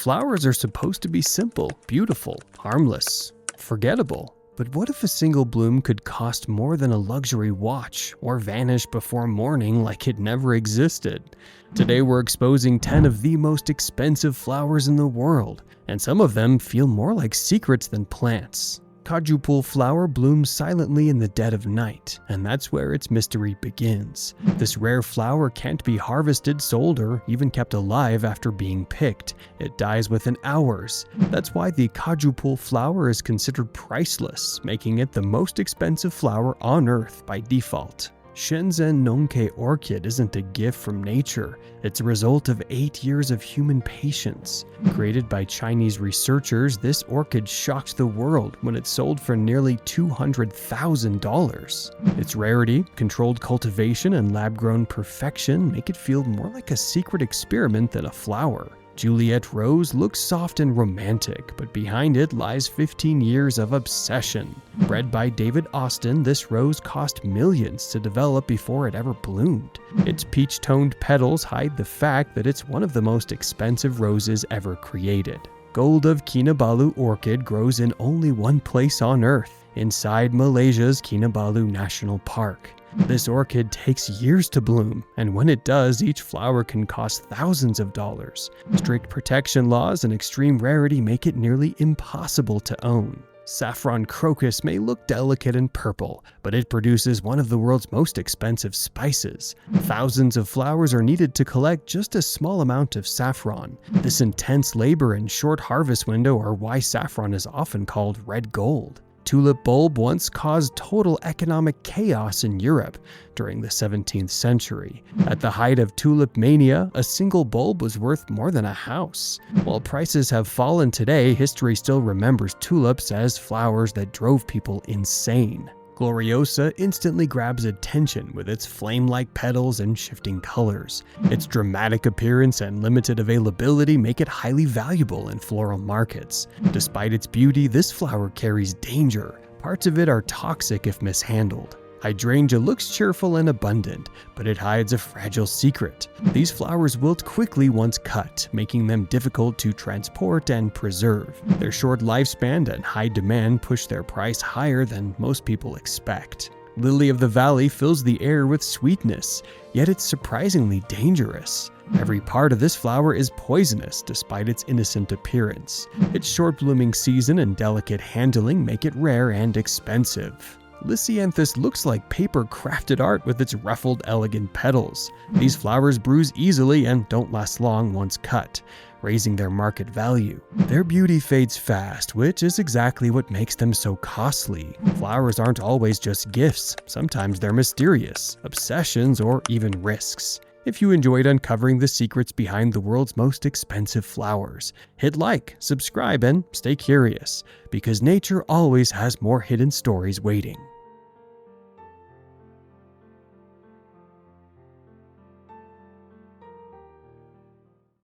flowers are supposed to be simple, beautiful, harmless, forgettable. But what if a single bloom could cost more than a luxury watch or vanish before morning like it never existed? Today we're exposing 10 of the most expensive flowers in the world, and some of them feel more like secrets than plants. Kadupul flower blooms silently in the dead of night, and that's where its mystery begins. This rare flower can't be harvested, sold, or even kept alive after being picked. It dies within hours. That's why the Kadupul flower is considered priceless, making it the most expensive flower on Earth by default. Shenzhen Nongke Orchid isn't a gift from nature, it's a result of 8 years of human patience. Created by Chinese researchers, this orchid shocked the world when it sold for nearly $200,000. Its rarity, controlled cultivation, and lab-grown perfection make it feel more like a secret experiment than a flower. Juliet Rose looks soft and romantic, but behind it lies 15 years of obsession. Bred by David Austin, this rose cost millions to develop before it ever bloomed. Its peach-toned petals hide the fact that it's one of the most expensive roses ever created. Gold of Kinabalu orchid grows in only one place on Earth, inside Malaysia's Kinabalu National Park. This orchid takes years to bloom, and when it does, each flower can cost thousands of dollars. Strict protection laws and extreme rarity make it nearly impossible to own. Saffron Crocus may look delicate and purple, but it produces one of the world's most expensive spices. Thousands of flowers are needed to collect just a small amount of saffron. This intense labor and short harvest window are why saffron is often called red gold. Tulip Bulb once caused total economic chaos in Europe during the 17th century. At the height of tulip mania, a single bulb was worth more than a house. While prices have fallen today, history still remembers tulips as flowers that drove people insane. Gloriosa instantly grabs attention with its flame-like petals and shifting colors. Its dramatic appearance and limited availability make it highly valuable in floral markets. Despite its beauty, this flower carries danger. Parts of it are toxic if mishandled. Hydrangea looks cheerful and abundant, but it hides a fragile secret. These flowers wilt quickly once cut, making them difficult to transport and preserve. Their short lifespan and high demand push their price higher than most people expect. Lily of the Valley fills the air with sweetness, yet it's surprisingly dangerous. Every part of this flower is poisonous despite its innocent appearance. Its short blooming season and delicate handling make it rare and expensive. Lisianthus looks like paper-crafted art with its ruffled, elegant petals. These flowers bruise easily and don't last long once cut, raising their market value. Their beauty fades fast, which is exactly what makes them so costly. Flowers aren't always just gifts. Sometimes they're mysterious, obsessions, or even risks. If you enjoyed uncovering the secrets behind the world's most expensive flowers, hit like, subscribe, and stay curious, because nature always has more hidden stories waiting.